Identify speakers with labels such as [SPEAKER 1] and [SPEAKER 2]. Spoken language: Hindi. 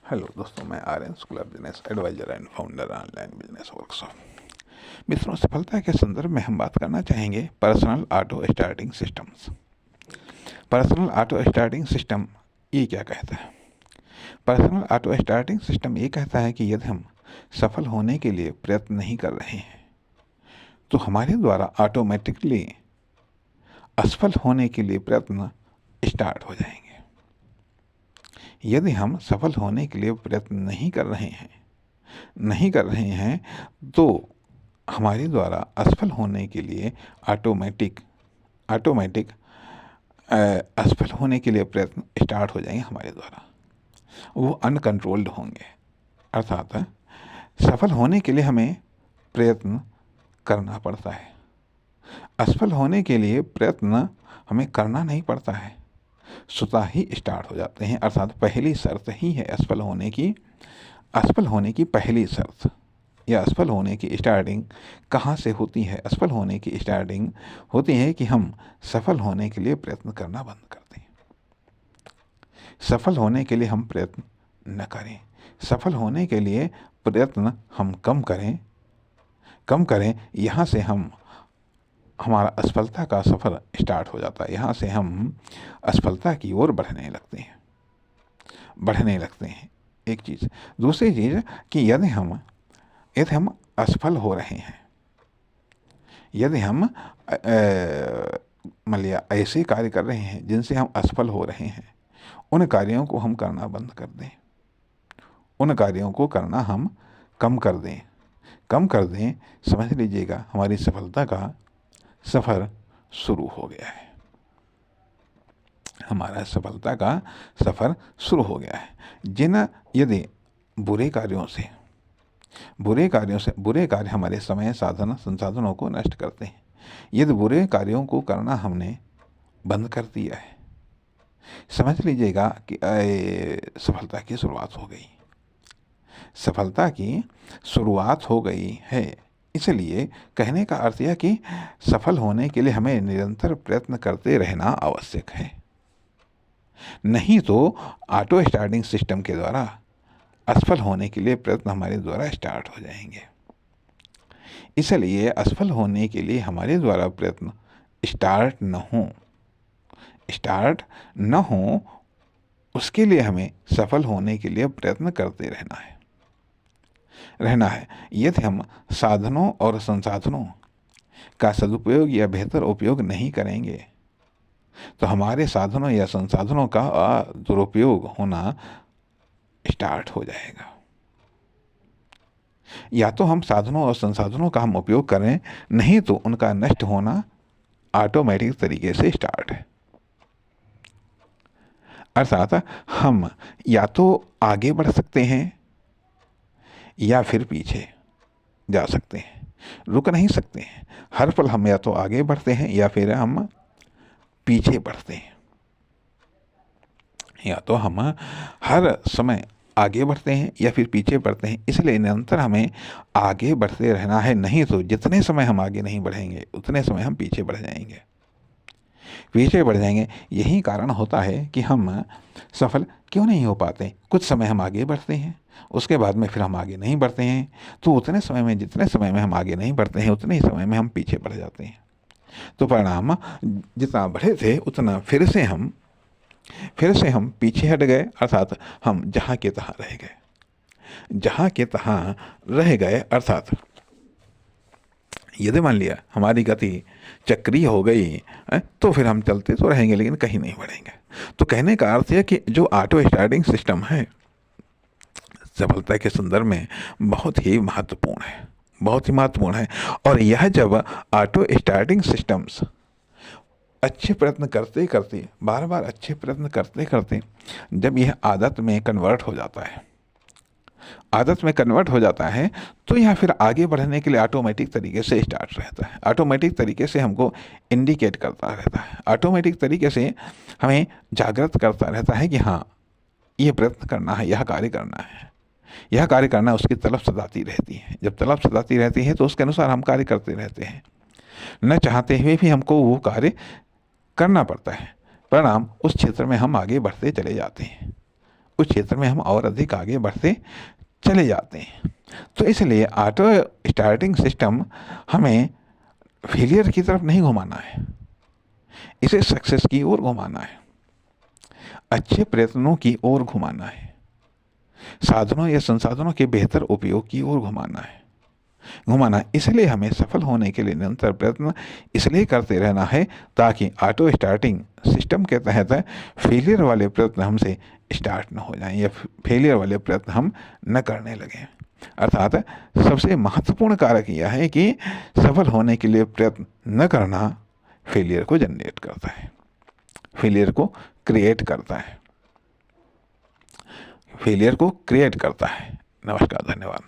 [SPEAKER 1] हेलो दोस्तों, मैं Aryan school of business advisor and founder online business workshop. मित्रों, सफलता के संदर्भ में हम बात करना चाहेंगे personal auto starting systems. Personal auto starting system ये क्या कहता है? पर्सनल ऑटो स्टार्टिंग सिस्टम ये कहता है कि यदि हम सफल होने के लिए प्रयत्न नहीं कर रहे हैं तो हमारे द्वारा ऑटोमेटिकली असफल होने के लिए प्रयत्न स्टार्ट हो जाएंगे। यदि हम सफल होने के लिए प्रयत्न नहीं कर रहे हैं तो हमारे द्वारा असफल होने के लिए ऑटोमेटिक असफल होने के लिए प्रयत्न स्टार्ट हो जाएंगे हमारे द्वारा। वो अनकंट्रोल्ड होंगे। अर्थात सफल होने के लिए हमें प्रयत्न करना पड़ता है, असफल होने के लिए प्रयत्न हमें करना नहीं पड़ता है, स्वतः ही स्टार्ट हो जाते हैं। अर्थात पहली शर्त ही है असफल होने की पहली शर्त या असफल होने की स्टार्टिंग कहाँ से होती है? असफल होने की स्टार्टिंग होती है कि हम सफल होने के लिए प्रयत्न करना बंद कर दें। सफल होने के लिए हम प्रयत्न न करें, सफल होने के लिए प्रयत्न हम कम करें। यहाँ से हमारा असफलता का सफ़र स्टार्ट हो जाता है। यहाँ से हम असफलता की ओर बढ़ने लगते हैं। एक चीज़। दूसरी चीज़ कि यदि हम असफल हो रहे हैं, यदि हम मान लिया ऐसे कार्य कर रहे हैं जिनसे हम असफल हो रहे हैं, उन कार्यों को हम करना बंद कर दें, उन कार्यों को करना हम कम कर दें। समझ लीजिएगा, हमारी सफलता का सफ़र शुरू हो गया है। हमारा सफलता का सफ़र शुरू हो गया है। यदि बुरे कार्य हमारे समय साधन संसाधनों को नष्ट करते हैं, यदि बुरे कार्यों को करना हमने बंद कर दिया है, समझ लीजिएगा कि सफलता की शुरुआत हो गई है। इसलिए कहने का अर्थ यह कि सफल होने के लिए हमें निरंतर प्रयत्न करते रहना आवश्यक है। नहीं तो ऑटो स्टार्टिंग सिस्टम के द्वारा असफल होने के लिए प्रयत्न हमारे द्वारा स्टार्ट हो जाएंगे। इसलिए असफल होने के लिए हमारे द्वारा प्रयत्न स्टार्ट न हो, उसके लिए हमें सफल होने के लिए प्रयत्न करते रहना है। यदि हम साधनों और संसाधनों का सदुपयोग या बेहतर उपयोग नहीं करेंगे तो हमारे साधनों या संसाधनों का दुरुपयोग होना स्टार्ट हो जाएगा। या तो हम साधनों और संसाधनों का हम उपयोग करें, नहीं तो उनका नष्ट होना ऑटोमेटिक तरीके से स्टार्ट है। अर्थात हम या तो आगे बढ़ सकते हैं या फिर पीछे जा सकते हैं, रुक नहीं सकते हैं। हर पल हम या तो आगे बढ़ते हैं या फिर हम पीछे बढ़ते हैं। या तो हम हर समय आगे बढ़ते हैं या फिर पीछे बढ़ते हैं। इसलिए निरंतर हमें आगे बढ़ते रहना है, नहीं तो जितने समय हम आगे नहीं बढ़ेंगे उतने समय हम पीछे बढ़ जाएंगे। यही कारण होता है कि हम सफल क्यों नहीं हो पाते। कुछ समय हम आगे बढ़ते हैं, उसके बाद में फिर हम आगे नहीं बढ़ते हैं, तो जितने समय में हम आगे नहीं बढ़ते हैं उतने ही समय में हम पीछे बढ़ जाते हैं। तो परिणाम जितना बढ़े थे उतना फिर से हम पीछे हट गए। अर्थात हम जहाँ के तहाँ रह गए। अर्थात यदि मान लिया हमारी गति चक्रीय हो गई तो फिर हम चलते तो रहेंगे लेकिन कहीं नहीं बढ़ेंगे। तो कहने का अर्थ है कि जो ऑटो स्टार्टिंग सिस्टम है सफलता के संदर्भ में बहुत ही महत्वपूर्ण है। और यह जब ऑटो स्टार्टिंग सिस्टम्स अच्छे प्रयत्न करते बार अच्छे प्रयत्न करते जब यह आदत में कन्वर्ट हो जाता है तो यह फिर आगे बढ़ने के लिए ऑटोमेटिक तरीके से स्टार्ट रहता है। ऑटोमेटिक तरीके से हमको इंडिकेट करता रहता है, ऑटोमेटिक तरीके से हमें जागृत करता रहता है कि हाँ, ये प्रयत्न करना है, यह कार्य करना है। उसकी तलब सताती रहती है। जब तलब सताती रहती है तो उसके अनुसार हम कार्य करते रहते हैं। न चाहते हुए भी हमको वो कार्य करना पड़ता है। परिणाम उस क्षेत्र में हम आगे बढ़ते चले जाते हैं उस क्षेत्र में हम और अधिक आगे बढ़ते चले जाते हैं। तो इसलिए ऑटो स्टार्टिंग सिस्टम हमें फेलियर की तरफ नहीं घुमाना है, इसे सक्सेस की ओर घुमाना है, अच्छे प्रयत्नों की ओर घुमाना है, साधनों या संसाधनों के बेहतर उपयोग की ओर घुमाना है। इसलिए हमें सफल होने के लिए निरंतर प्रयत्न इसलिए करते रहना है ताकि ऑटो स्टार्टिंग सिस्टम के तहत फेलियर वाले प्रयत्न हमसे स्टार्ट न हो जाएं या फेलियर वाले प्रयत्न हम न करने लगें। अर्थात सबसे महत्वपूर्ण कारक यह है कि सफल होने के लिए प्रयत्न न करना फेलियर को जनरेट करता है, फेलियर को क्रिएट करता है, फेलियर को क्रिएट करता है। नमस्कार, धन्यवाद।